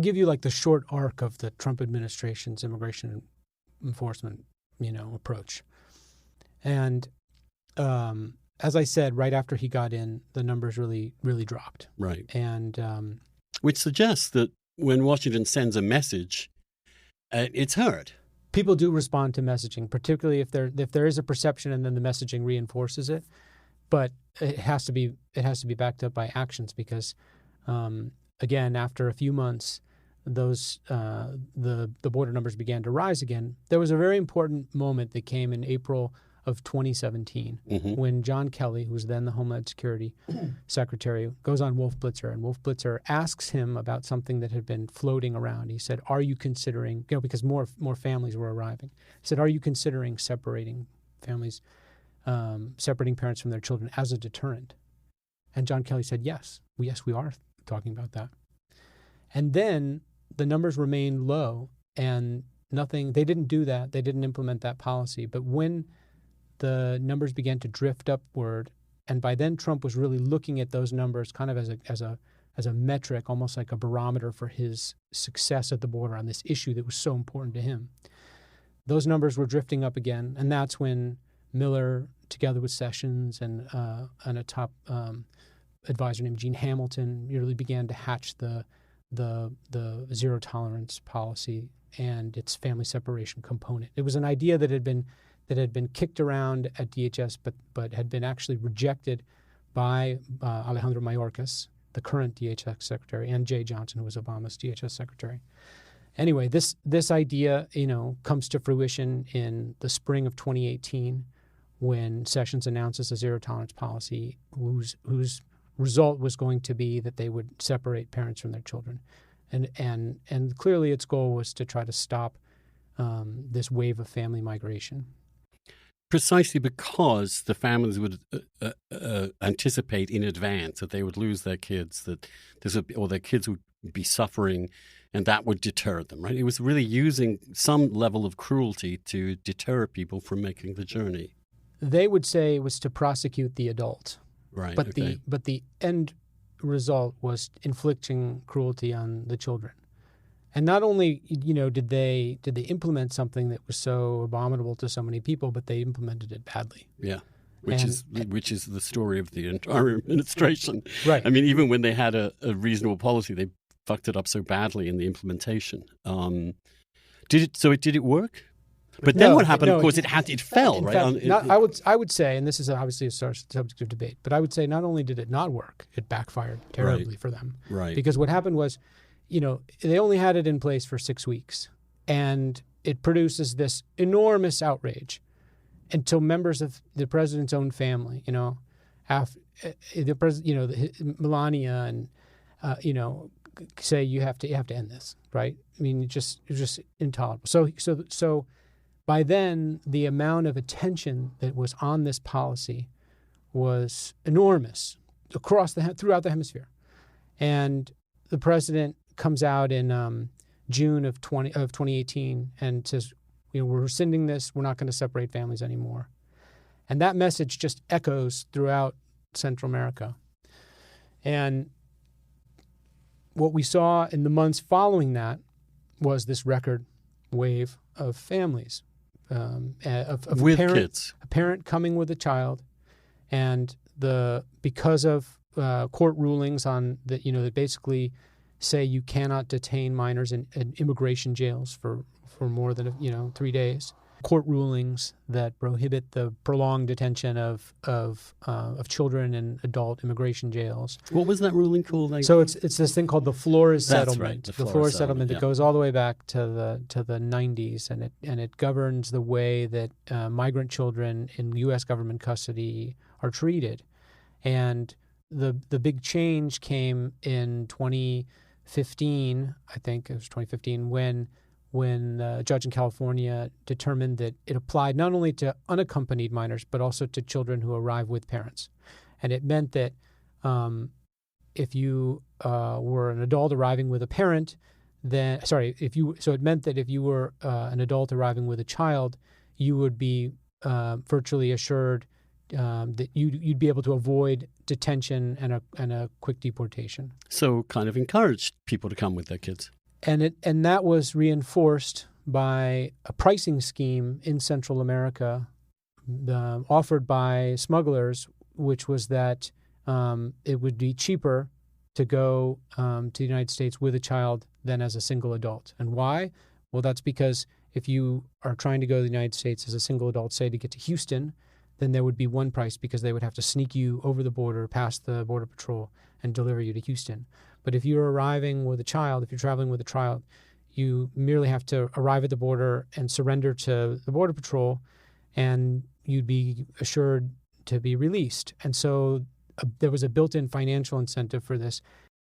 I'll give you like the short arc of the Trump administration's immigration enforcement, approach. And as I said, right after he got in, the numbers really, really dropped. Right. And which suggests that when Washington sends a message, it's heard. People do respond to messaging, particularly if there is a perception and then the messaging reinforces it. But it has to be backed up by actions because, again, after a few months, those the border numbers began to rise again. There was a very important moment that came in April of 2017 when John Kelly, who was then the Homeland Security Secretary, goes on Wolf Blitzer, and Wolf Blitzer asks him about something that had been floating around. He said, "Are you considering, because more families were arriving? He said, "Are you considering separating families, separating parents from their children as a deterrent?" And John Kelly said, "Yes, we are talking about that." And then the numbers remained low, and nothing. They didn't do that. They didn't implement that policy. But when the numbers began to drift upward, and by then Trump was really looking at those numbers kind of as a metric, almost like a barometer for his success at the border on this issue that was so important to him. Those numbers were drifting up again, and that's when Miller, together with Sessions and a top advisor named Gene Hamilton, really began to hatch the zero tolerance policy and its family separation component. It was an idea that had been kicked around at DHS, but had been actually rejected by Alejandro Mayorkas, the current DHS secretary, and Jay Johnson, who was Obama's DHS secretary. Anyway, this idea, comes to fruition in the spring of 2018 when Sessions announces a zero tolerance policy whose result was going to be that they would separate parents from their children. And clearly its goal was to try to stop this wave of family migration. Precisely because the families would anticipate in advance that they would lose their kids, or their kids would be suffering, and that would deter them, right? It was really using some level of cruelty to deter people from making the journey. They would say it was to prosecute the adult. Right. But the end result was inflicting cruelty on the children. And not only, did they implement something that was so abominable to so many people, but they implemented it badly. Yeah. Which is the story of the entire administration. Right. I mean, even when they had a reasonable policy, they fucked it up so badly in the implementation. Did it work? But then what happened? Of course, it fell, right? Fact, I would say, and this is obviously a subject of debate, but I would say not only did it not work, it backfired terribly for them. Right. Because what happened was, they only had it in place for 6 weeks, and it produces this enormous outrage until members of the president's own family, Melania and say you have to end this, right? I mean, it's just intolerable. So by then, the amount of attention that was on this policy was enormous throughout the hemisphere, and the president comes out in June of 2018 and says, we're rescinding this. We're not going to separate families anymore. And that message just echoes throughout Central America. And what we saw in the months following that was this record wave of families, with kids. A parent coming with a child, and because of court rulings on that, that basically say you cannot detain minors in immigration jails for more than 3 days. Court rulings that prohibit the prolonged detention of children in adult immigration jails. What was that ruling called? So it's this thing called the Flores Settlement. Right, the Flores Settlement that goes all the way back to the 90s, and it governs the way that migrant children in U.S. government custody are treated. And the big change came in 2015, I think it was 2015, when a judge in California determined that it applied not only to unaccompanied minors, but also to children who arrive with parents. And it meant that if you were an adult arriving with a parent, it meant that if you were an adult arriving with a child, you would be virtually assured that you'd be able to avoid detention and a quick deportation. So kind of encouraged people to come with their kids. and that was reinforced by a pricing scheme in Central America offered by smugglers, which was that it would be cheaper to go to the United States with a child than as a single adult. And why? Well, that's because if you are trying to go to the United States as a single adult, say to get to Houston, then there would be one price because they would have to sneak you over the border, past the Border Patrol, and deliver you to Houston. But if you're arriving with a child, if you're traveling with a child, you merely have to arrive at the border and surrender to the Border Patrol, and you'd be assured to be released. And so there was a built-in financial incentive for this.